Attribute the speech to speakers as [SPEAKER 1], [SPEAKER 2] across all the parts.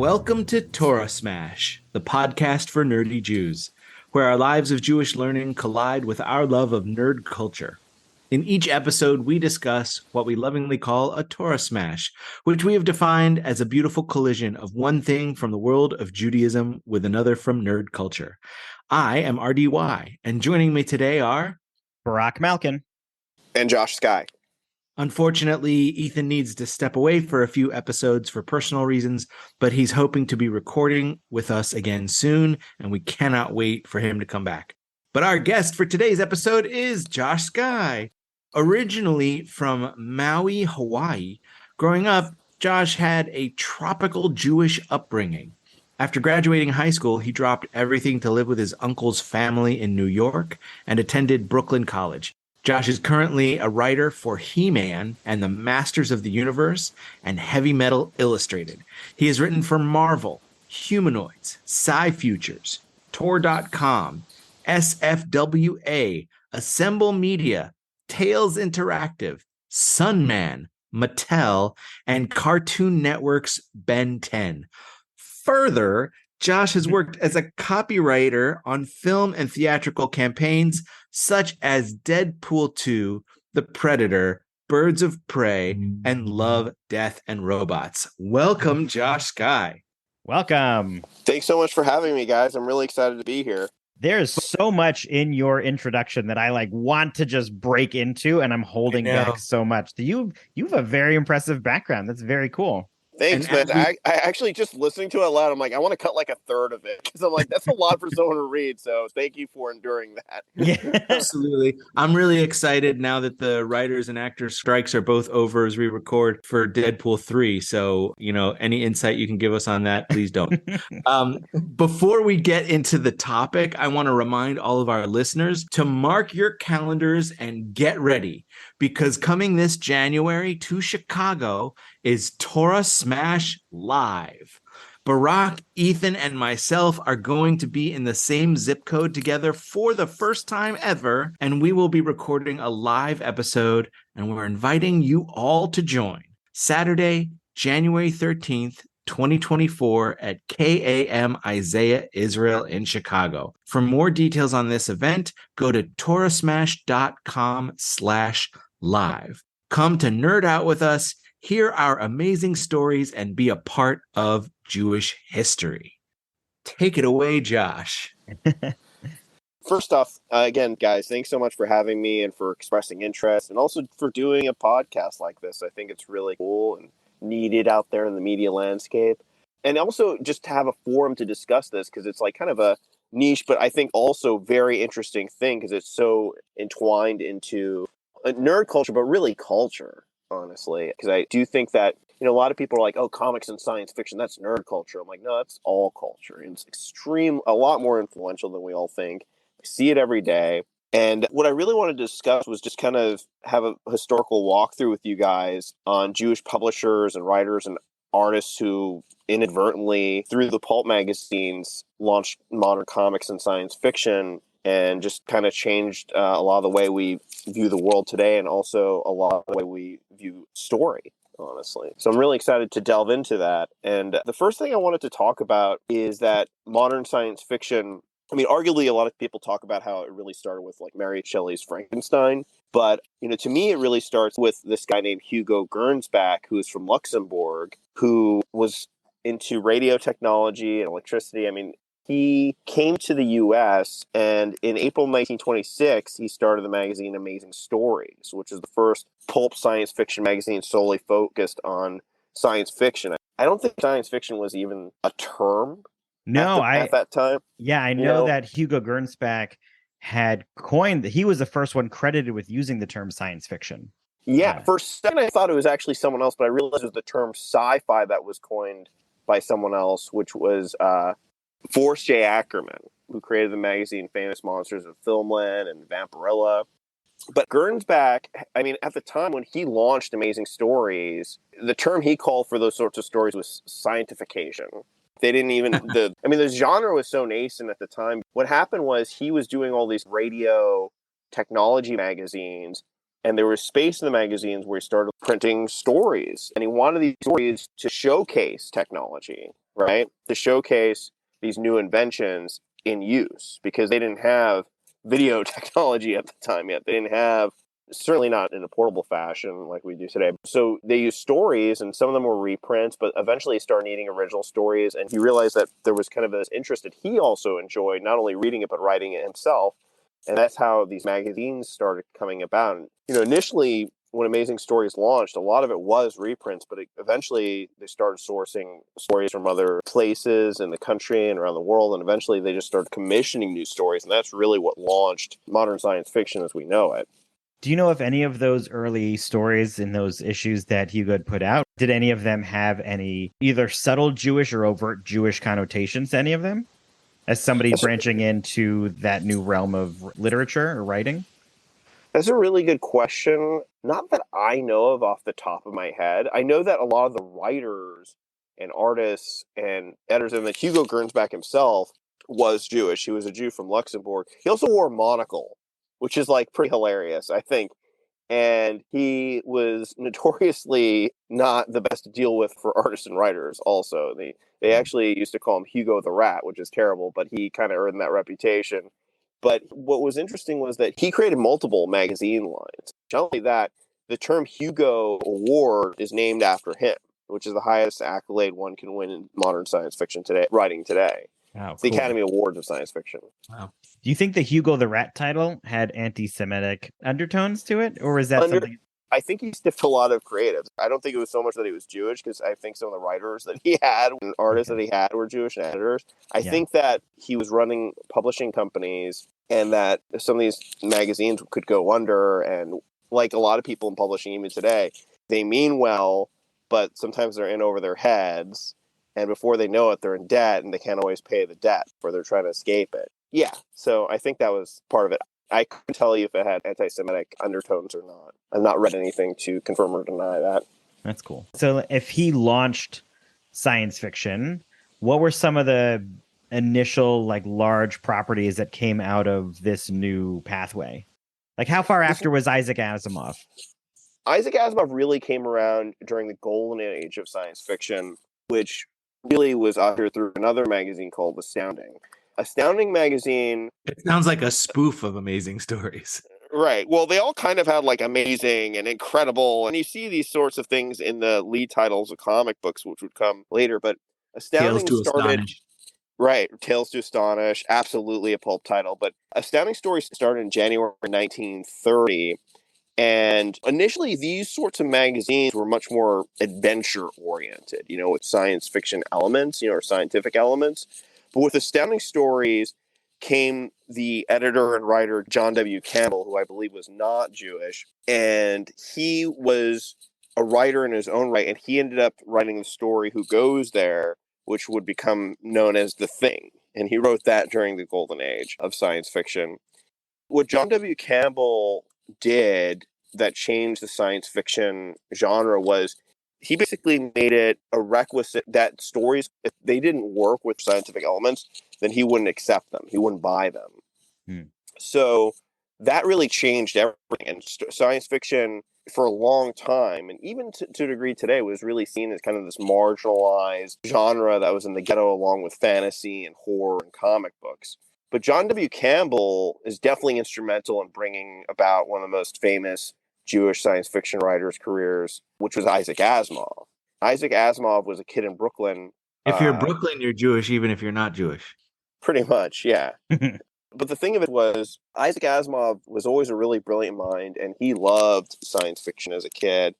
[SPEAKER 1] Welcome to Torah Smash, the podcast for nerdy Jews, where our lives of Jewish learning collide with our love of nerd culture. In each episode, we discuss what we lovingly call a Torah Smash, which we have defined as a beautiful collision of one thing from the world of Judaism with another from nerd culture. I am RDY, and joining me today are
[SPEAKER 2] Barack Malkin
[SPEAKER 3] and Josh Sky.
[SPEAKER 1] Unfortunately, Ethan needs to step away for a few episodes for personal reasons, but he's hoping to be recording with us again soon, and we cannot wait for him to come back. But our guest for today's episode is Josh Sky. Originally from Maui, Hawaii, growing up, Josh had a tropical Jewish upbringing. After graduating high school, he dropped everything to live with his uncle's family in New York and attended Brooklyn College. Josh is currently a writer for He-Man and the Masters of the Universe and Heavy Metal Illustrated. He has written for Marvel, Humanoids, Sci-Futures, Tor.com, SFWA, Assemble Media, Tales Interactive, Sunman, Mattel, and Cartoon Network's Ben 10. Further, Josh has worked as a copywriter on film and theatrical campaigns such as Deadpool 2, The Predator, Birds of Prey, and Love, Death, and Robots. Welcome, Josh Sky.
[SPEAKER 2] Welcome.
[SPEAKER 3] Thanks so much for having me, guys. I'm really excited to be here.
[SPEAKER 2] There's so much in your introduction that I want to just break into, and I'm holding back so much. You have a very impressive background. That's very cool.
[SPEAKER 3] Thanks, man. I actually just listening to it out loud, I'm like, I want to cut like a third of it because I'm like, that's a lot for someone to read. So thank you for enduring that.
[SPEAKER 2] Yeah,
[SPEAKER 1] absolutely. I'm really excited now that the writers and actors strikes are both over as we record for Deadpool 3. So, any insight you can give us on that, please don't. Before we get into the topic, I want to remind all of our listeners to mark your calendars and get ready, because coming this January to Chicago is Torah Smash Live. Barack, Ethan, and myself are going to be in the same zip code together for the first time ever, and we will be recording a live episode, and we're inviting you all to join. Saturday, January 13th, 2024 at KAM Isaiah Israel in Chicago. For more details on this event, go to torahsmash.com/live. Come to nerd out with us, hear our amazing stories, and be a part of Jewish history. Take it away, Josh.
[SPEAKER 3] First off, again, guys, thanks so much for having me and for expressing interest and also for doing a podcast like this. I think it's really cool and needed out there in the media landscape. And also just to have a forum to discuss this, because it's like kind of a niche, but I think also very interesting thing because it's so entwined into nerd culture, but really culture. Honestly, because I do think that, a lot of people are like, oh, comics and science fiction, that's nerd culture. I'm like, no, that's all culture. And it's a lot more influential than we all think. I see it every day. And what I really wanted to discuss was just kind of have a historical walkthrough with you guys on Jewish publishers and writers and artists who inadvertently, through the pulp magazines, launched modern comics and science fiction and just kind of changed a lot of the way we view the world today and also a lot of the way we view story, honestly. So I'm really excited to delve into that. And the first thing I wanted to talk about is that modern science fiction, arguably a lot of people talk about how it really started with like Mary Shelley's Frankenstein. But, to me, it really starts with this guy named Hugo Gernsback, who is from Luxembourg, who was into radio technology and electricity. He came to the U.S. and in April 1926, he started the magazine Amazing Stories, which is the first pulp science fiction magazine solely focused on science fiction. I don't think science fiction was even a term at that time.
[SPEAKER 2] Yeah, I know that Hugo Gernsback had coined, he was the first one credited with using the term science fiction.
[SPEAKER 3] Yeah, for a second I thought it was actually someone else, but I realized it was the term sci-fi that was coined by someone else, which was Forrest J. Ackerman, who created the magazine Famous Monsters of Filmland and Vampirella. But Gernsback, at the time when he launched Amazing Stories, the term he called for those sorts of stories was scientification. They didn't even, the genre was so nascent at the time. What happened was he was doing all these radio technology magazines, And there was space in the magazines where he started printing stories. And he wanted these stories to showcase technology, right? To showcase these new inventions in use, because they didn't have video technology at the time yet. They didn't have, certainly not in a portable fashion like we do today. So they used stories, and some of them were reprints, but eventually he started needing original stories. And he realized that there was kind of this interest that he also enjoyed, not only reading it, but writing it himself. And that's how these magazines started coming about. And, initially when Amazing Stories launched, a lot of it was reprints, but eventually they started sourcing stories from other places in the country and around the world. And eventually they just started commissioning new stories. And that's really what launched modern science fiction as we know it.
[SPEAKER 2] Do you know if any of those early stories in those issues that Hugo had put out, did any of them have any either subtle Jewish or overt Jewish connotations to any of them? As somebody branching into that new realm of literature or writing?
[SPEAKER 3] That's a really good question. Not that I know of off the top of my head. I know that a lot of the writers and artists and editors, and that Hugo Gernsback himself was Jewish. He was a Jew from Luxembourg. He also wore a monocle, which is like pretty hilarious, I think. And he was notoriously not the best to deal with for artists and writers also. They actually used to call him Hugo the Rat, which is terrible, but he kind of earned that reputation. But what was interesting was that he created multiple magazine lines. Not only that, the term Hugo Award is named after him, which is the highest accolade one can win in modern science fiction today, writing today.
[SPEAKER 2] Wow,
[SPEAKER 3] It's the
[SPEAKER 2] cool.
[SPEAKER 3] Academy Awards of Science Fiction.
[SPEAKER 1] Wow.
[SPEAKER 2] Do you think the Hugo the Rat title had anti-Semitic undertones to it? Or is that something?
[SPEAKER 3] I think he stiffed a lot of creatives. I don't think it was so much that he was Jewish, because I think some of the writers that he had and artists that he had were Jewish, and editors. I think that he was running publishing companies, and that some of these magazines could go under. And like a lot of people in publishing even today, they mean well, but sometimes they're in over their heads. And before they know it, they're in debt, and they can't always pay the debt, or they're trying to escape it. Yeah, so I think that was part of it. I couldn't tell you if it had anti-Semitic undertones or not. I've not read anything to confirm or deny that.
[SPEAKER 2] That's cool. So if he launched science fiction, what were some of the initial like large properties that came out of this new pathway? Like how far after was Isaac Asimov?
[SPEAKER 3] Isaac Asimov really came around during the golden age of science fiction, which really was ushered through another magazine called Astounding. Astounding magazine.
[SPEAKER 1] It sounds like a spoof of Amazing Stories.
[SPEAKER 3] Right. Well, they all kind of had like amazing and incredible, and you see these sorts of things in the lead titles of comic books, which would come later. But Astounding
[SPEAKER 1] Tales to
[SPEAKER 3] started.
[SPEAKER 1] Astonish.
[SPEAKER 3] Right, Tales to Astonish, absolutely a pulp title. But Astounding Stories started in January 1930. And initially, these sorts of magazines were much more adventure-oriented, with science fiction elements, or scientific elements. But with Astounding Stories came the editor and writer John W. Campbell, who I believe was not Jewish. And he was a writer in his own right, and he ended up writing the story Who Goes There?, which would become known as The Thing. And he wrote that during the golden age of science fiction. What John W. Campbell did that changed the science fiction genre was he basically made it a requisite that stories, if they didn't work with scientific elements, then he wouldn't accept them. He wouldn't buy them. So that really changed everything. And science fiction for a long time, and even to a degree today, was really seen as kind of this marginalized genre that was in the ghetto along with fantasy and horror and comic books. But John W. Campbell is definitely instrumental in bringing about one of the most famous Jewish science fiction writers' careers, which was Isaac Asimov. Isaac Asimov was a kid in Brooklyn.
[SPEAKER 1] If you're Brooklyn, you're Jewish, even if you're not Jewish.
[SPEAKER 3] Pretty much, yeah. But the thing of it was, Isaac Asimov was always a really brilliant mind, and he loved science fiction as a kid.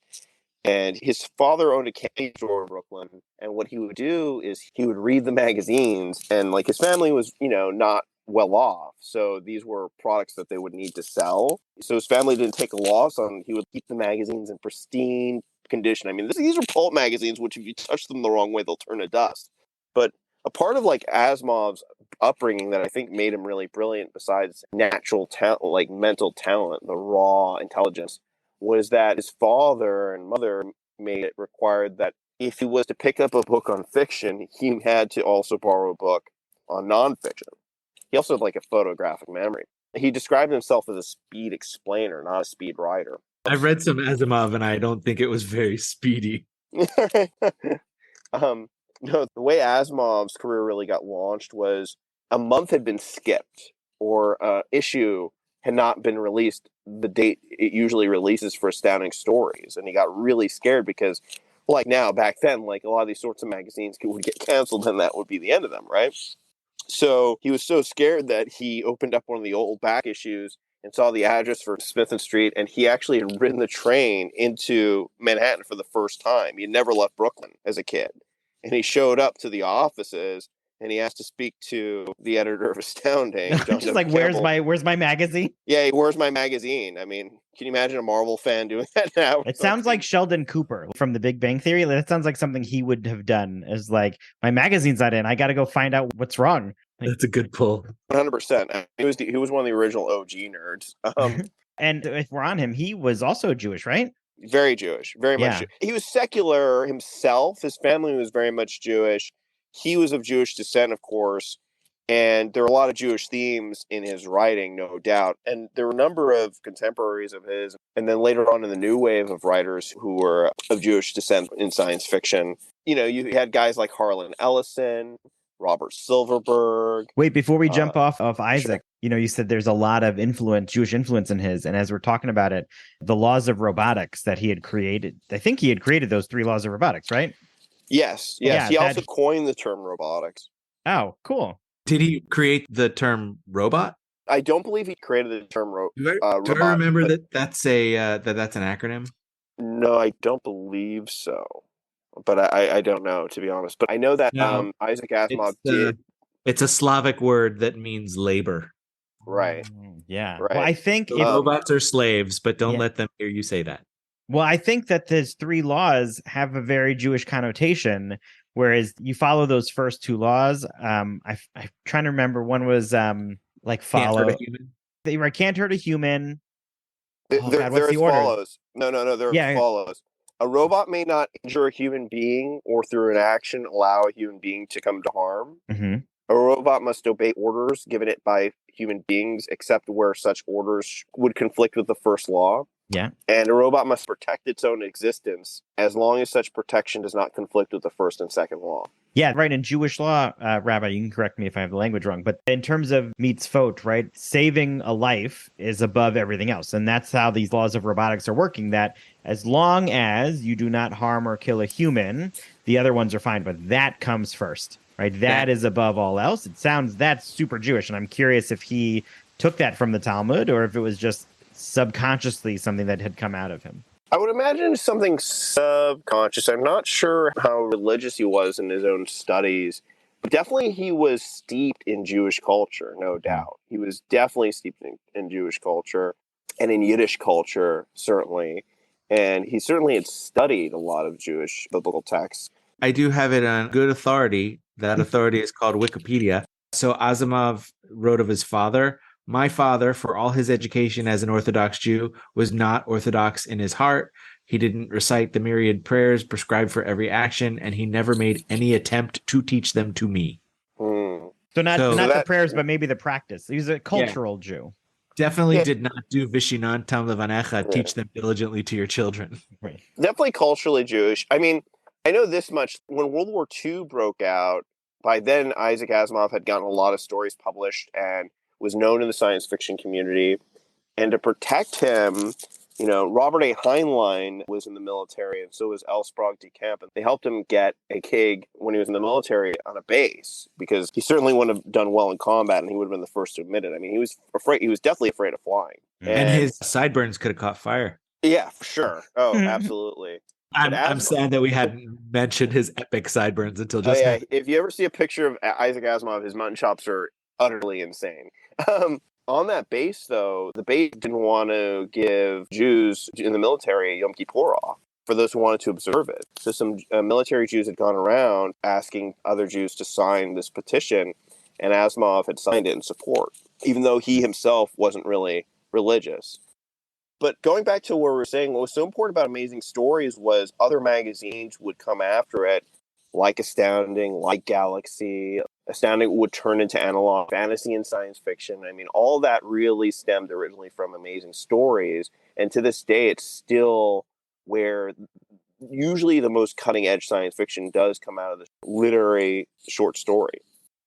[SPEAKER 3] And his father owned a candy store in Brooklyn. And what he would do is he would read the magazines, and like his family was, not well off. So these were products that they would need to sell. So his family didn't take a loss on, he would keep the magazines in pristine condition. I mean, these are pulp magazines, which if you touch them the wrong way, they'll turn to dust. But a part of like Asimov's upbringing that I think made him really brilliant, besides natural talent, like mental talent, the raw intelligence, was that his father and mother made it required that if he was to pick up a book on fiction, he had to also borrow a book on nonfiction. He also had like a photographic memory. He described himself as a speed explainer, not a speed writer.
[SPEAKER 1] I've read some Asimov, and I don't think it was very speedy.
[SPEAKER 3] No, the way Asimov's career really got launched was a month had been skipped, or issue had not been released the date it usually releases for Astounding Stories, and he got really scared because, like now, back then, like a lot of these sorts of magazines would get canceled, and that would be the end of them, right? So he was so scared that he opened up one of the old back issues and saw the address for Smith and Street, and he actually had ridden the train into Manhattan for the first time. He had never left Brooklyn as a kid. And he showed up to the offices, and he asked to speak to the editor of Astounding, John
[SPEAKER 2] Just like,
[SPEAKER 3] Campbell.
[SPEAKER 2] where's my magazine?
[SPEAKER 3] Yeah, where's my magazine? I mean, can you imagine a Marvel fan doing that now?
[SPEAKER 2] It sounds like Sheldon Cooper from The Big Bang Theory. That sounds like something he would have done. Is like, my magazine's not in. I got to go find out what's wrong.
[SPEAKER 1] That's a good pull.
[SPEAKER 3] 100%. He was one of the original OG nerds.
[SPEAKER 2] And if we're on him, he was also Jewish, right?
[SPEAKER 3] Very Jewish, very much.
[SPEAKER 2] Yeah.
[SPEAKER 3] He was secular himself. His family was very much Jewish. He was of Jewish descent, of course, and there are a lot of Jewish themes in his writing, no doubt. And there were a number of contemporaries of his, and then later on in the new wave of writers who were of Jewish descent in science fiction. You know, you had guys like Harlan Ellison, Robert Silverberg.
[SPEAKER 2] Wait, before we jump off of Isaac,
[SPEAKER 3] sure.
[SPEAKER 2] you know, you said there's a lot of Jewish influence in his. And as we're talking about it, the laws of robotics that he had created, I think he had created those 3 laws of robotics, right?
[SPEAKER 3] Yes.
[SPEAKER 2] Yeah,
[SPEAKER 3] he also coined the term robotics.
[SPEAKER 2] Oh, cool.
[SPEAKER 1] Did he create the term robot?
[SPEAKER 3] I don't believe he created the term robot.
[SPEAKER 1] Do I remember that's an acronym?
[SPEAKER 3] No, I don't believe so. But I don't know, to be honest. But I know that Isaac Asimov did.
[SPEAKER 1] It's a Slavic word that means labor.
[SPEAKER 3] Right.
[SPEAKER 2] Yeah.
[SPEAKER 3] Right.
[SPEAKER 2] Well, I think
[SPEAKER 1] robots are slaves, but don't let them hear you say that.
[SPEAKER 2] Well, I think that these 3 laws have a very Jewish connotation, whereas you follow those first 2 laws. I'm trying to remember. One was like follow.
[SPEAKER 1] Can't hurt a human.
[SPEAKER 2] Right, can't hurt a human.
[SPEAKER 3] They're as follows. No, they're as follows. A robot may not injure a human being or through an action allow a human being to come to harm.
[SPEAKER 2] Mm-hmm.
[SPEAKER 3] A robot must obey orders given it by human beings, except where such orders would conflict with the first law.
[SPEAKER 2] Yeah.
[SPEAKER 3] And a robot must protect its own existence as long as such protection does not conflict with the first and second law.
[SPEAKER 2] Yeah, right. In Jewish law, Rabbi, you can correct me if I have the language wrong, but in terms of mitzvot, right, saving a life is above everything else. And that's how these laws of robotics are working, that as long as you do not harm or kill a human, the other ones are fine. But that comes first, right? That is above all else. That's super Jewish. And I'm curious if he took that from the Talmud or if it was just subconsciously something that had come out of him.
[SPEAKER 3] I would imagine something subconscious. I'm not sure how religious he was in his own studies, but definitely he was steeped in Jewish culture, no doubt. He was definitely steeped in Jewish culture and in Yiddish culture, certainly. And he certainly had studied a lot of Jewish biblical texts.
[SPEAKER 1] I do have it on good authority. That authority is called Wikipedia. So Asimov wrote of his father. My father, for all his education as an Orthodox Jew, was not Orthodox in his heart. He didn't recite the myriad prayers prescribed for every action, and he never made any attempt to teach them to me.
[SPEAKER 2] So not the prayers, but maybe the practice. He was a cultural Jew.
[SPEAKER 1] Definitely did not do Vishinantam Levanecha, teach them diligently to your children.
[SPEAKER 2] Right.
[SPEAKER 3] Definitely culturally Jewish. I mean, I know this much. When World War II broke out, by then Isaac Asimov had gotten a lot of stories published and was known in the science fiction community. And to protect him, you know, Robert A. Heinlein was in the military, and so was L. Sprague de Camp. And they helped him get a gig when he was in the military on a base, because he certainly wouldn't have done well in combat, and he would have been the first to admit it. I mean, he was afraid. He was definitely afraid of flying.
[SPEAKER 1] And his sideburns could have caught fire.
[SPEAKER 3] Yeah, for sure. Oh, absolutely.
[SPEAKER 1] I'm sad that we hadn't mentioned his epic sideburns until just now.
[SPEAKER 3] If you ever see a picture of Isaac Asimov, his mutton chops are utterly insane. On that base, though, the base didn't want to give Jews in the military Yom Kippur off for those who wanted to observe it. So some military Jews had gone around asking other Jews to sign this petition, and Asimov had signed it in support, even though he himself wasn't really religious. But going back to what we were saying, what was so important about Amazing Stories was other magazines would come after it like Astounding, like Galaxy. Astounding would turn into analog fantasy and science fiction. I mean, all that really stemmed originally from Amazing Stories. And to this day, it's still where usually the most cutting edge science fiction does come out of the literary short story.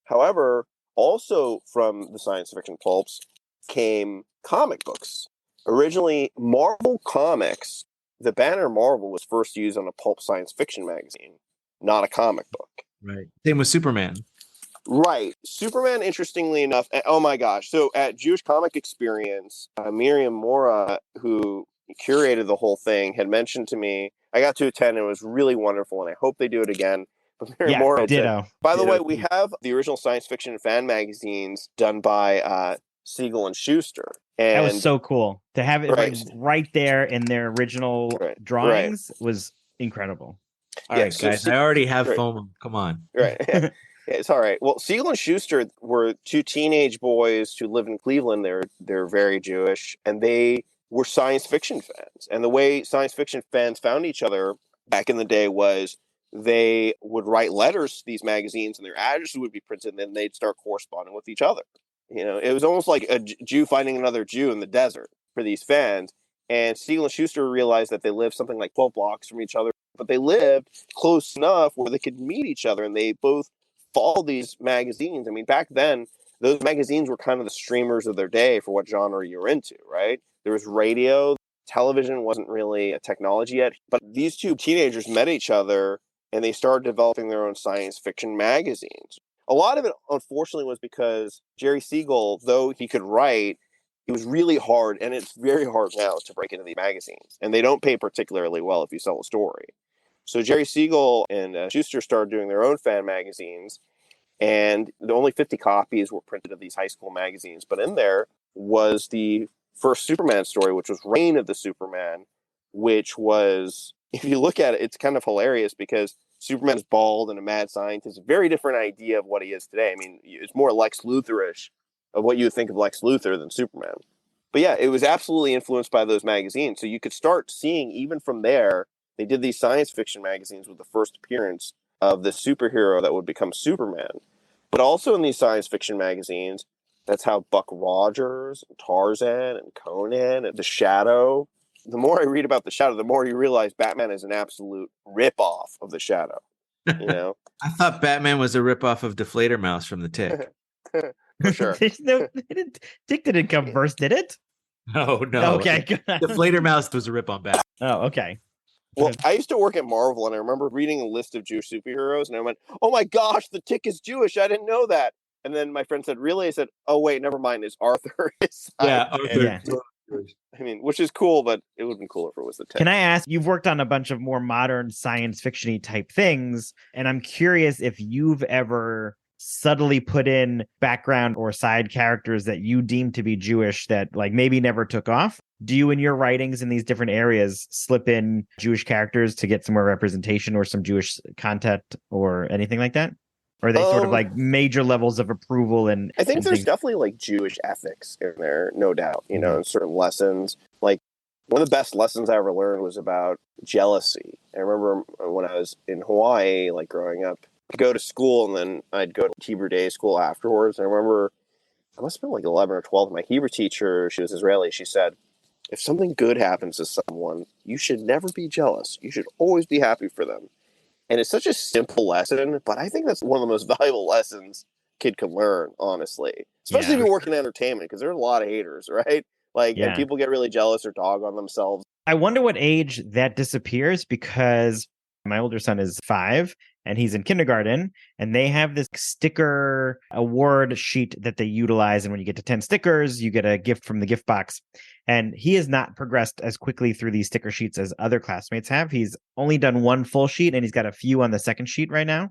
[SPEAKER 3] However, also from the science fiction pulps came comic books. Originally, Marvel Comics, the banner Marvel was first used on a pulp science fiction magazine, not a comic book.
[SPEAKER 1] Right. Same with Superman.
[SPEAKER 3] Right. Superman, interestingly enough, oh my gosh. So at Jewish Comic Experience, Miriam Mora, who curated the whole thing, had mentioned to me, I got to attend and it was really wonderful, and I hope they do it again. But Miriam Mora had
[SPEAKER 2] ditto.
[SPEAKER 3] said, by the
[SPEAKER 1] Ditto.
[SPEAKER 3] way, we have the original science fiction fan magazines done by Siegel and Schuster. And
[SPEAKER 2] that was so cool to have it right there in their original drawings was incredible.
[SPEAKER 1] All right, guys, I already have FOMO. Come on.
[SPEAKER 3] Right. Yeah, it's all right. Well, Siegel and Schuster were two teenage boys who lived in Cleveland. They're very Jewish, and they were science fiction fans. And the way science fiction fans found each other back in the day was they would write letters to these magazines, and their addresses would be printed, and then they'd start corresponding with each other. You know, it was almost like a Jew finding another Jew in the desert for these fans. And Siegel and Schuster realized that they lived something like 12 blocks from each other, but they lived close enough where they could meet each other, and they both followed these magazines. I mean, back then, those magazines were kind of the streamers of their day for what genre you're into, right? There was radio, television wasn't really a technology yet, but these two teenagers met each other, and they started developing their own science fiction magazines. A lot of it, unfortunately, was because Jerry Siegel, though he could write, it was really hard, and it's very hard now to break into the magazines. And they don't pay particularly well if you sell a story. So Jerry Siegel and Schuster started doing their own fan magazines, and only 50 copies were printed of these high school magazines. But in there was the first Superman story, which was Reign of the Superman, which was, if you look at it, it's kind of hilarious because Superman's bald and a mad scientist, a very different idea of what he is today. I mean, it's more Lex Luthor-ish of what you would think of Lex Luthor than Superman. But yeah, it was absolutely influenced by those magazines. So you could start seeing, even from there, they did these science fiction magazines with the first appearance of the superhero that would become Superman. But also in these science fiction magazines, that's how Buck Rogers, and Tarzan, and Conan, and The Shadow. The more I read about The Shadow, the more you realize Batman is an absolute ripoff of The Shadow. You know,
[SPEAKER 1] I thought Batman was a ripoff of Deflator Mouse from The Tick.
[SPEAKER 3] For sure.
[SPEAKER 2] Tick didn't come first, did it?
[SPEAKER 1] No.
[SPEAKER 2] Okay.
[SPEAKER 1] Deflator Mouse was a rip on Batman.
[SPEAKER 2] Oh, okay.
[SPEAKER 3] Well, I used to work at Marvel, and I remember reading a list of Jewish superheroes, and I went, "Oh my gosh, the Tick is Jewish! I didn't know that." And then my friend said, "Really?" I said, "Oh wait, never mind. It's Arthur."
[SPEAKER 1] Arthur.
[SPEAKER 2] Yeah.
[SPEAKER 3] I mean, which is cool, but it would have been cooler if it was the Tick.
[SPEAKER 2] Can I ask? You've worked on a bunch of more modern science fiction-y type things, and I'm curious if you've ever subtly put in background or side characters that you deem to be Jewish that like maybe never took off. Do you in your writings in these different areas slip in Jewish characters to get some more representation or some Jewish content or anything like that? Or are they sort of like major levels of approval? And
[SPEAKER 3] I think
[SPEAKER 2] and
[SPEAKER 3] there's
[SPEAKER 2] things?
[SPEAKER 3] definitely like Jewish ethics in there, no doubt, you know, in certain lessons. Like one of the best lessons I ever learned was about jealousy. I remember when I was in Hawaii, like growing up, I'd go to school and then I'd go to Hebrew day school afterwards. And I remember I must have been like 11 or 12. My Hebrew teacher, she was Israeli. She said, if something good happens to someone, you should never be jealous. You should always be happy for them. And it's such a simple lesson, but I think that's one of the most valuable lessons a kid can learn, honestly. Especially if you're working in entertainment, because there's a lot of haters, right? Like, and people get really jealous or dog on themselves.
[SPEAKER 2] I wonder what age that disappears, because my older son is 5 and he's in kindergarten, and they have this sticker award sheet that they utilize. And when you get to 10 stickers, you get a gift from the gift box. And he has not progressed as quickly through these sticker sheets as other classmates have. He's only done one full sheet, and he's got a few on the second sheet right now.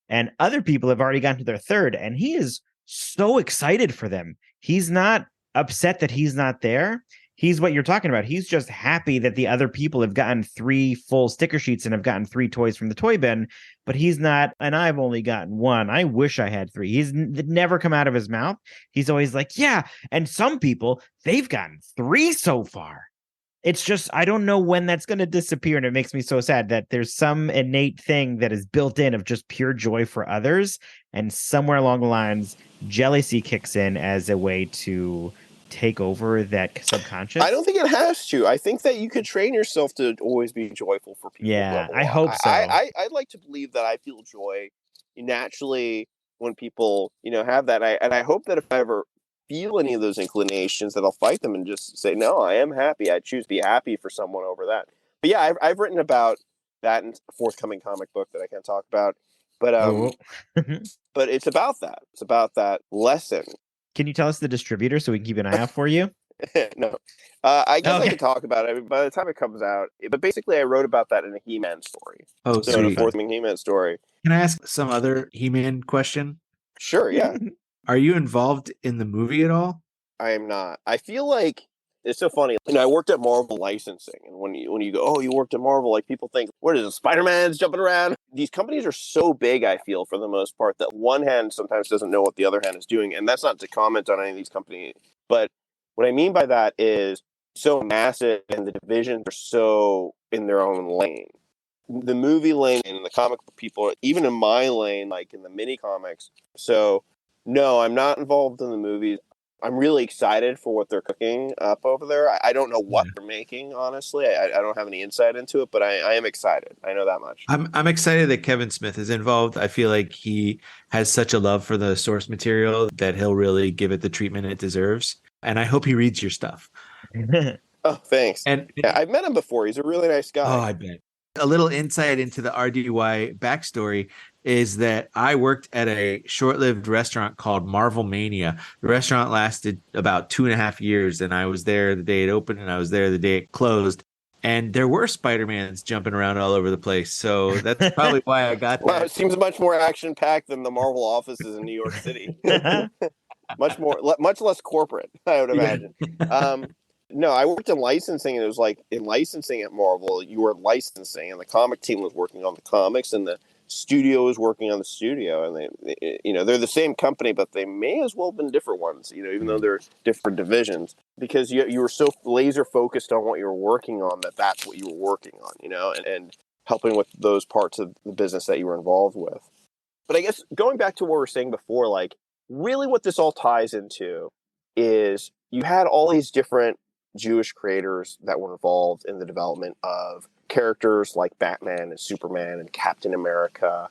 [SPEAKER 2] And other people have already gotten to their third, and he is so excited for them. He's not upset that he's not there. He's what you're talking about. He's just happy that the other people have gotten 3 full sticker sheets and have gotten 3 toys from the toy bin, but he's not, and I've only gotten 1. I wish I had 3. He's never come out of his mouth. He's always like, yeah, and some people, they've gotten 3 so far. It's just, I don't know when that's going to disappear. And it makes me so sad that there's some innate thing that is built in of just pure joy for others. And somewhere along the lines, jealousy kicks in as a way to take over that subconscious.
[SPEAKER 3] I don't think it has to. I think that you could train yourself to always be joyful for people.
[SPEAKER 2] Yeah,
[SPEAKER 3] who
[SPEAKER 2] I
[SPEAKER 3] love a lot.
[SPEAKER 2] hope so.
[SPEAKER 3] I'd like to believe that I feel joy naturally when people, have that. I hope that if I ever feel any of those inclinations, that I'll fight them and just say, no, I am happy. I choose to be happy for someone over that. But yeah, I've written about that in a forthcoming comic book that I can't talk about. But but it's about that. It's about that lesson.
[SPEAKER 2] Can you tell us the distributor so we can keep an eye out for you?
[SPEAKER 3] No. I guess I
[SPEAKER 2] Okay.
[SPEAKER 3] can talk about it. I mean, by the time it comes out, but basically, I wrote about that in a He-Man story.
[SPEAKER 1] Oh,
[SPEAKER 3] So in a
[SPEAKER 1] sweet.
[SPEAKER 3] forthcoming He-Man story.
[SPEAKER 1] Can I ask some other He-Man question?
[SPEAKER 3] Sure, yeah.
[SPEAKER 1] Are you involved in the movie at all?
[SPEAKER 3] I am not. I feel like it's so funny. I worked at Marvel licensing, and when you go, oh, you worked at Marvel, like people think, what is it? Spider-Man's jumping around. These companies are so big. I feel for the most part that one hand sometimes doesn't know what the other hand is doing, and that's not to comment on any of these companies, but what I mean by that is so massive, and the divisions are so in their own lane. The movie lane and the comic book people, even in my lane, like in the mini comics. So, no, I'm not involved in the movies. I'm really excited for what they're cooking up over there. I don't know what they're making, honestly. I don't have any insight into it, but I am excited. I know that much.
[SPEAKER 1] I'm excited that Kevin Smith is involved. I feel like he has such a love for the source material that he'll really give it the treatment it deserves. And I hope he reads your stuff.
[SPEAKER 3] Oh, thanks.
[SPEAKER 1] And
[SPEAKER 3] Yeah, I've met him before. He's a really nice guy.
[SPEAKER 1] oh, I bet. A little insight into the RDY backstory is that I worked at a short-lived restaurant called Marvel Mania. The restaurant lasted about 2.5 years, and I was there the day it opened, and I was there the day it closed. And there were Spider-Mans jumping around all over the place. So that's probably why I got
[SPEAKER 3] Wow,
[SPEAKER 1] that.
[SPEAKER 3] it seems much more action-packed than the Marvel offices in New York City. much less corporate, I would imagine.
[SPEAKER 1] Yeah.
[SPEAKER 3] No, I worked in licensing, and it was like in licensing at Marvel, you were licensing, and the comic team was working on the comics, and the studio was working on the studio, and they're the same company, but they may as well have been different ones, even though they're different divisions, because you were so laser focused on what you were working on that's what you were working on, and helping with those parts of the business that you were involved with. But I guess going back to what we were saying before, like really what this all ties into is you had all these different Jewish creators that were involved in the development of characters like Batman and Superman and Captain America.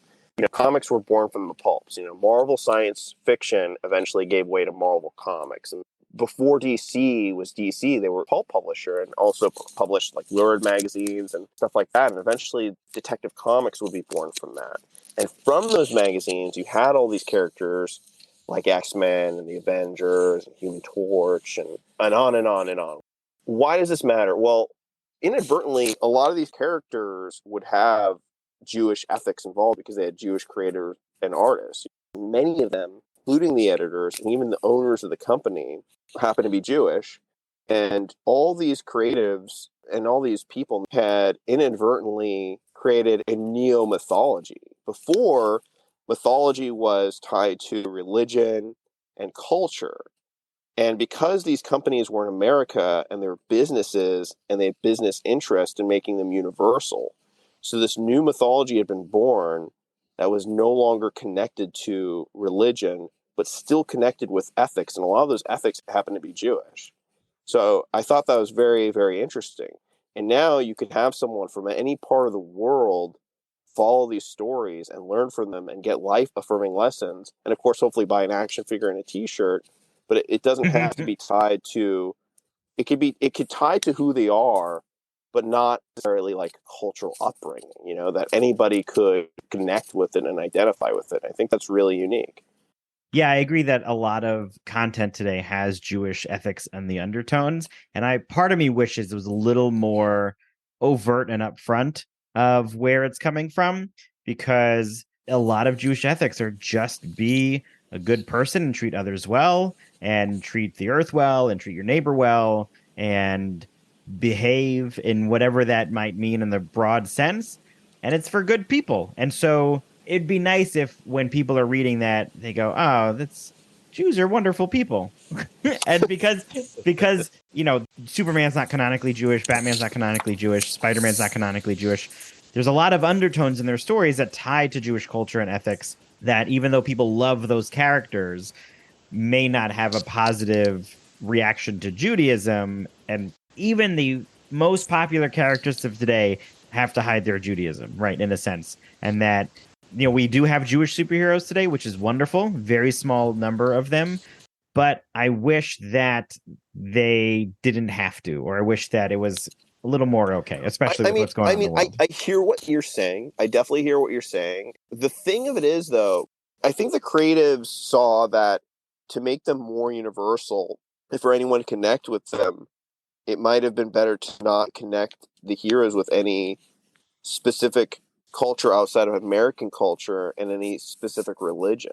[SPEAKER 3] Comics were born from the pulps. Marvel science fiction eventually gave way to Marvel Comics. And before DC was DC, they were a pulp publisher and also published like lurid magazines and stuff like that. And eventually Detective Comics would be born from that. And from those magazines, you had all these characters like X-Men and the Avengers and Human Torch and on and on and on. Why does this matter? Well, inadvertently, a lot of these characters would have Jewish ethics involved because they had Jewish creators and artists. Many of them, including the editors and even the owners of the company, happen to be Jewish. And all these creatives and all these people had inadvertently created a neo-mythology. Before, mythology was tied to religion and culture. And because these companies were in America and they're businesses and they had business interest in making them universal, so this new mythology had been born that was no longer connected to religion, but still connected with ethics. And a lot of those ethics happen to be Jewish. So I thought that was very, very interesting. And now you can have someone from any part of the world follow these stories and learn from them and get life-affirming lessons. And of course, hopefully buy an action figure and a t-shirt. But it doesn't have to be tied to, it could tie to who they are, but not necessarily like cultural upbringing, that anybody could connect with it and identify with it. I think that's really unique.
[SPEAKER 2] Yeah, I agree that a lot of content today has Jewish ethics and the undertones. And part of me wishes it was a little more overt and upfront of where it's coming from, because a lot of Jewish ethics are just be a good person and treat others well and treat the earth well and treat your neighbor well and behave in whatever that might mean in the broad sense. And it's for good people. And so it'd be nice if when people are reading that, they go, oh, Jews are wonderful people. And because Superman's not canonically Jewish, Batman's not canonically Jewish, Spider-Man's not canonically Jewish. There's a lot of undertones in their stories that tie to Jewish culture and ethics that even though people love those characters, may not have a positive reaction to Judaism. And even the most popular characters of today have to hide their Judaism, right, in a sense. And that, we do have Jewish superheroes today, which is wonderful, very small number of them. But I wish that they didn't have to, or I wish that it was a little more okay, especially with what's going on in the world.
[SPEAKER 3] I hear what you're saying. I definitely hear what you're saying. The thing of it is, though, I think the creatives saw that to make them more universal, if for anyone to connect with them, it might have been better to not connect the heroes with any specific culture outside of American culture and any specific religion,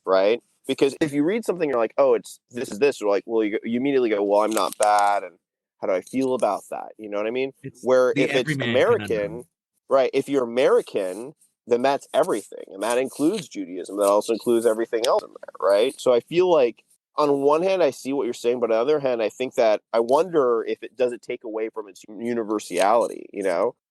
[SPEAKER 3] right? Because if you read something, you're like, oh, this is this, or like, well, you immediately go, well, I'm not bad, and how do I feel about that? You know what I mean? Where if it's American, right? If you're American, then that's everything, and that includes Judaism. That also includes everything else in there, right? So I feel like on one hand, I see what you're saying, but on the other hand, I think that I wonder if it does take away from its universality,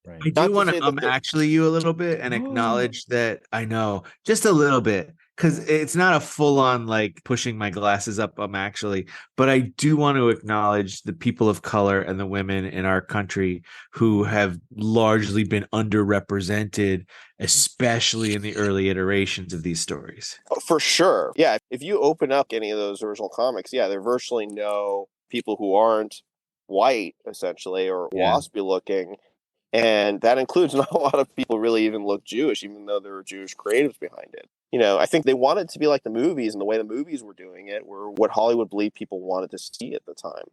[SPEAKER 1] Right. I do want to actually you a little bit and acknowledge that I know just a little bit, because it's not a full-on like pushing my glasses up actually, but I do want to acknowledge the people of color and the women in our country who have largely been underrepresented, especially in the early iterations of these stories.
[SPEAKER 3] Oh, for sure. Yeah, if you open up any of those original comics, yeah, there are virtually no people who aren't white, essentially, or waspy looking. And that includes not a lot of people really even look Jewish, even though there were Jewish creatives behind it. I think they wanted to be like the movies, and the way the movies were doing it were what Hollywood believed people wanted to see at the time,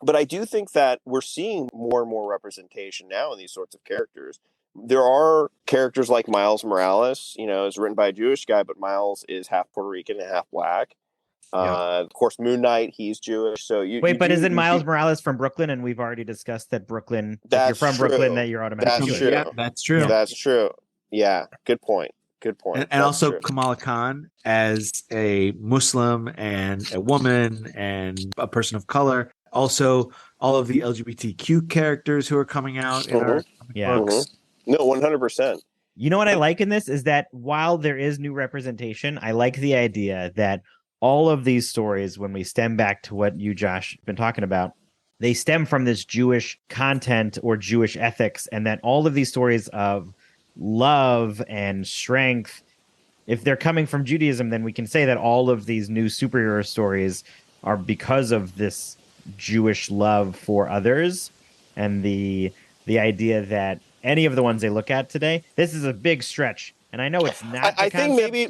[SPEAKER 3] But I do think that we're seeing more and more representation now in these sorts of characters. There are characters like Miles Morales, is written by a Jewish guy, but Miles is half Puerto Rican and half black. Of course, Moon Knight, he's Jewish. So
[SPEAKER 2] isn't Miles Morales from Brooklyn? And we've already discussed that Brooklyn. If you're from Brooklyn, that you're automatically
[SPEAKER 3] Jewish. Yeah,
[SPEAKER 1] that's true.
[SPEAKER 3] That's true. Yeah, good point. Good point.
[SPEAKER 1] And also true. Kamala Khan as a Muslim and a woman and a person of color. Also, all of the LGBTQ characters who are coming out in our books.
[SPEAKER 3] No, 100%.
[SPEAKER 2] You know what I like in this is that while there is new representation, I like the idea that all of these stories, when we stem back to what you, Josh, have been talking about, they stem from this Jewish content or Jewish ethics, and that all of these stories of love and strength, if they're coming from Judaism, then we can say that all of these new superhero stories are because of this Jewish love for others, and the idea that any of the ones they look at today, this is a big stretch. And I know it's not.
[SPEAKER 3] I think maybe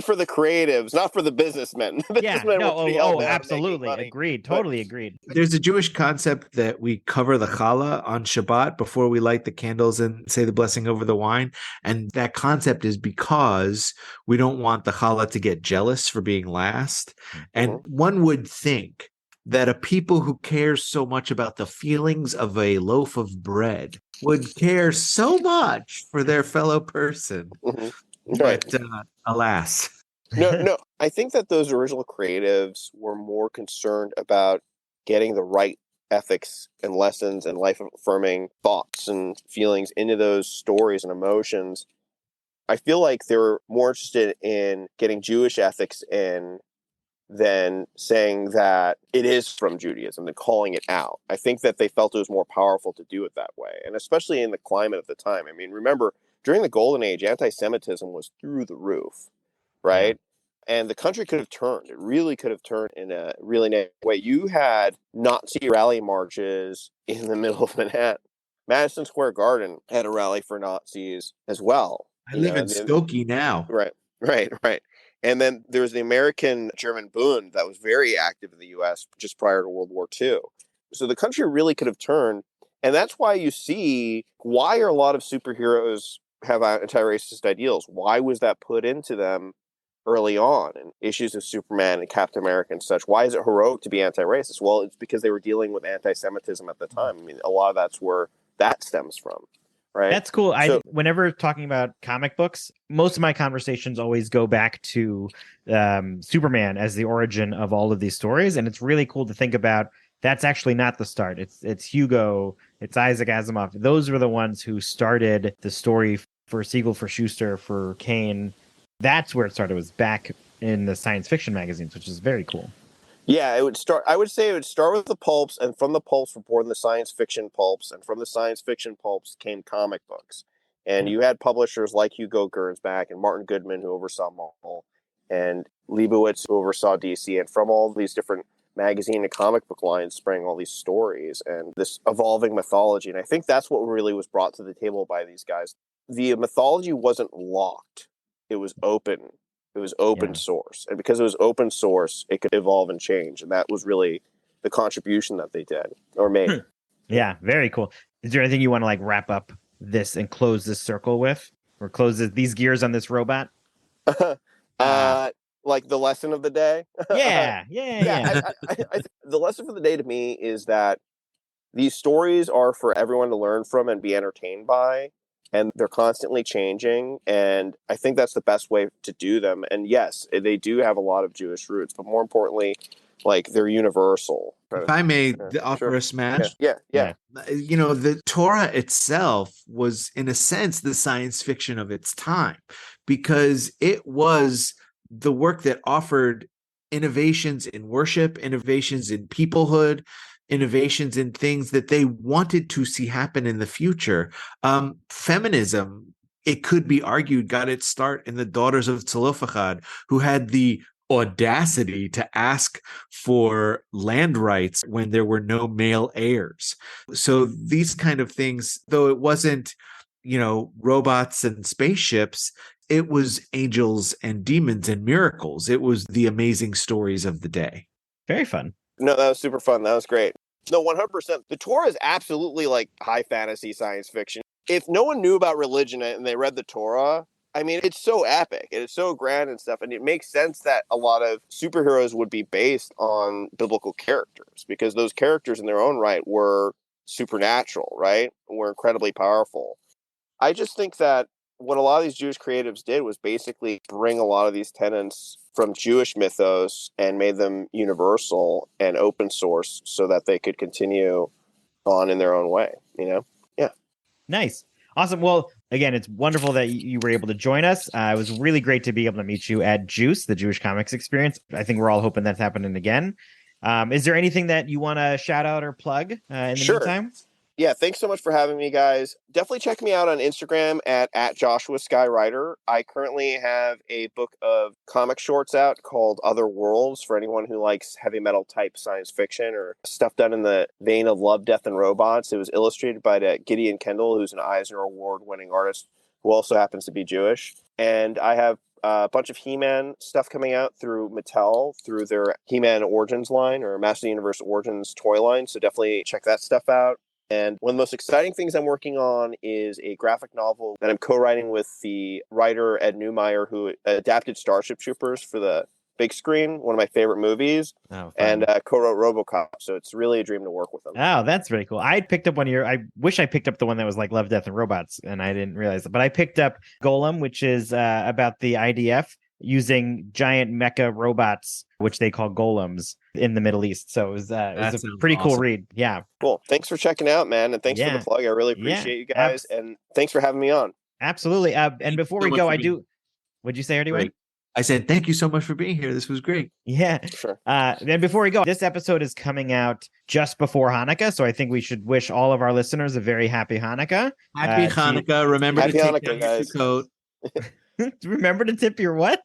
[SPEAKER 3] for the creatives, not for the businessmen.
[SPEAKER 2] Absolutely, agreed, totally agreed.
[SPEAKER 1] There's a Jewish concept that we cover the challah on Shabbat before we light the candles and say the blessing over the wine, and that concept is because we don't want the challah to get jealous for being last. And one would think that a people who care so much about the feelings of a loaf of bread would care so much for their fellow person.
[SPEAKER 3] Right.
[SPEAKER 1] But alas.
[SPEAKER 3] No. I think that those original creatives were more concerned about getting the right ethics and lessons and life-affirming thoughts and feelings into those stories and emotions. I feel like they were more interested in getting Jewish ethics in than saying that it is from Judaism and calling it out. I think that they felt it was more powerful to do it that way. And especially in the climate of the time. I mean, remember, during the Golden Age, anti-Semitism was through the roof, right? Yeah. And the country could have turned. It really could have turned in a really negative way. You had Nazi rally marches in the middle of Manhattan. Madison Square Garden had a rally for Nazis as well.
[SPEAKER 1] I live in Skokie now.
[SPEAKER 3] Right. And then there was the American-German Bund that was very active in the U.S. just prior to World War II. So the country really could have turned. And that's why you see, why are a lot of superheroes have anti-racist ideals? Why was that put into them early on in issues of Superman and Captain America and such? Why is it heroic to be anti-racist? Well, it's because they were dealing with anti-Semitism at the time. I mean, a lot of that's where that stems from. right?
[SPEAKER 2] That's cool.
[SPEAKER 3] So
[SPEAKER 2] Whenever talking about comic books, most of my conversations always go back to Superman as the origin of all of these stories, and it's really cool to think about. That's actually not the start. It's Hugo. It's Isaac Asimov. Those were the ones who started the story for Siegel, for Schuster, for Kane. That's where it started. It was back in the science fiction magazines, which is very cool.
[SPEAKER 3] yeah, it would start. I would say it would start with the pulps, and from the pulps were born the science fiction pulps, and from the science fiction pulps came comic books. And you had publishers like Hugo Gernsback and Martin Goodman who oversaw Marvel, and Leibowitz who oversaw DC, and from all these different magazine and comic book lines sprang all these stories and this evolving mythology. And I think that's what really was brought to the table by these guys. The mythology wasn't locked; it was open. It was open source. And because it was open source, it could evolve and change. And that was really the contribution that they did or made.
[SPEAKER 2] Yeah, very cool. Is there anything you want to like wrap up this and close this circle with? Or close these gears on this robot?
[SPEAKER 3] Like the lesson of the day?
[SPEAKER 2] Yeah.
[SPEAKER 3] The lesson for the day to me is that these stories are for everyone to learn from and be entertained by. And they're constantly changing. And I think that's the best way to do them. And yes, they do have a lot of Jewish roots, but more importantly, like they're universal.
[SPEAKER 1] If I may offer a smash.
[SPEAKER 3] Yeah.
[SPEAKER 1] You know, the Torah itself was, in a sense, the science fiction of its time, because it was the work that offered innovations in worship, innovations in peoplehood, innovations in things that they wanted to see happen in the future. Feminism, it could be argued, got its start in the Daughters of Zelophehad, who had the audacity to ask for land rights when there were no male heirs. So these kind of things, though it wasn't, you know, robots and spaceships, it was angels and demons and miracles. It was the amazing stories of the day.
[SPEAKER 2] Very fun.
[SPEAKER 3] No, that was super fun. That was great. No, 100%. The Torah is absolutely like high fantasy science fiction. If no one knew about religion and they read the Torah, I mean, it's so epic and it's so grand and stuff. And it makes sense that a lot of superheroes would be based on biblical characters because those characters in their own right were supernatural, right? Were incredibly powerful. I just think that what a lot of these Jewish creatives did was basically bring a lot of these tenets from Jewish mythos and made them universal and open source so that they could continue on in their own way, you know? Yeah.
[SPEAKER 2] Nice. Awesome. Well, again, it's wonderful that you were able to join us. It was really great to be able to meet you at Juice, the Jewish Comics Experience. I think we're all hoping that's happening again. Is there anything that you want to shout out or plug in the meantime?
[SPEAKER 3] Yeah, thanks so much for having me, guys. Definitely check me out on Instagram at Joshua Skywriter. I currently have a book of comic shorts out called Other Worlds for anyone who likes heavy metal type science fiction or stuff done in the vein of Love, Death, and Robots. It was illustrated by Gideon Kendall, who's an Eisner Award-winning artist who also happens to be Jewish. And I have a bunch of He-Man stuff coming out through Mattel, through their He-Man Origins line or Master of the Universe Origins toy line. So definitely check that stuff out. And one of the most exciting things I'm working on is a graphic novel that I'm co-writing with the writer Ed Neumeyer, who adapted Starship Troopers for the big screen, one of my favorite movies, and co-wrote RoboCop. So it's really a dream to work with him.
[SPEAKER 2] Oh, that's very cool. I picked up I wish I picked up the one that was like Love, Death, and Robots, and I didn't realize it. But I picked up Golem, which is about the IDF using giant mecha robots, which they call golems, in the Middle East. So it was a pretty cool read. Yeah.
[SPEAKER 3] Cool. Thanks for checking out, man. And thanks for the plug. I really appreciate you guys. And thanks for having me on.
[SPEAKER 2] Absolutely. And before we go, what'd you say, Ernie?
[SPEAKER 1] I said, thank you so much for being here. This was great.
[SPEAKER 2] Yeah.
[SPEAKER 3] Sure.
[SPEAKER 2] And before we go, this episode is coming out just before Hanukkah. So I think we should wish all of our listeners a very happy Hanukkah.
[SPEAKER 1] Happy Hanukkah. Remember to take down your Sukkot.
[SPEAKER 2] Remember to tip your what?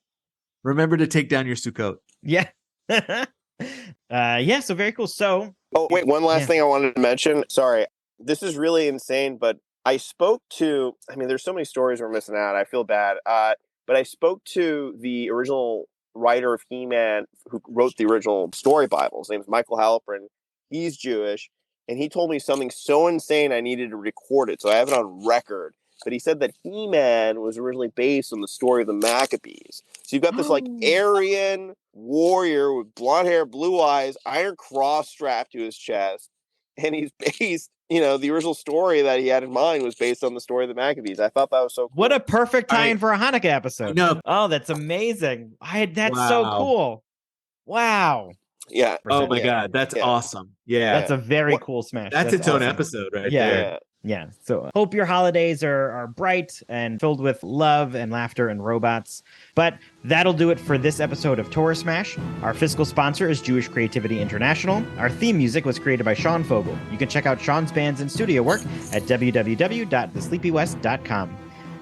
[SPEAKER 1] Remember to take down your Sukkot.
[SPEAKER 2] Yeah. So very cool. So
[SPEAKER 3] wait, one last thing I wanted to mention. Sorry, this is really insane, but I spoke to, there's so many stories we're missing out. I feel bad. But I spoke to the original writer of He-Man who wrote the original story Bible. His name is Michael Halpern. He's Jewish, and he told me something so insane I needed to record it. So I have it on record. But he said that He-Man was originally based on the story of the Maccabees. So you've got this like Aryan warrior with blonde hair, blue eyes, iron cross strapped to his chest. and he's based, the original story that he had in mind was based on the story of the Maccabees. I thought that was so cool.
[SPEAKER 2] What a perfect tie-in for a Hanukkah episode.
[SPEAKER 1] No.
[SPEAKER 2] Oh, that's amazing. That's so cool. Wow.
[SPEAKER 3] Yeah.
[SPEAKER 1] Oh my God, that's awesome. Yeah.
[SPEAKER 2] That's a very cool smash.
[SPEAKER 1] That's its
[SPEAKER 2] awesome.
[SPEAKER 1] own episode right there.
[SPEAKER 2] Yeah. So hope your holidays are bright and filled with love and laughter and robots. But that'll do it for this episode of Torah Smash. Our fiscal sponsor is Jewish Creativity International. Our theme music was created by Sean Fogel. You can check out Sean's bands and studio work at www.thesleepywest.com.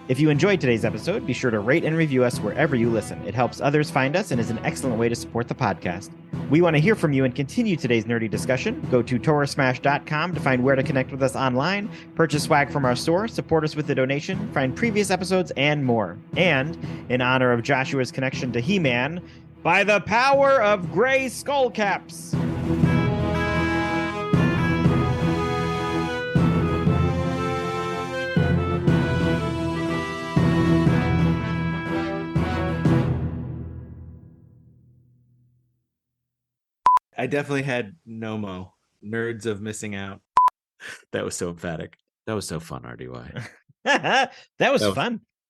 [SPEAKER 2] If you enjoyed today's episode, be sure to rate and review us wherever you listen. It helps others find us and is an excellent way to support the podcast. We want to hear from you and continue today's nerdy discussion. Go to torahsmash.com to find where to connect with us online, purchase swag from our store, support us with a donation, find previous episodes, and more. And, in honor of Joshua's connection to He-Man, by the power of gray skull caps!
[SPEAKER 1] I definitely had NOMO, nerds of missing out. That was so emphatic. That was so fun, RDY.
[SPEAKER 2] That was fun.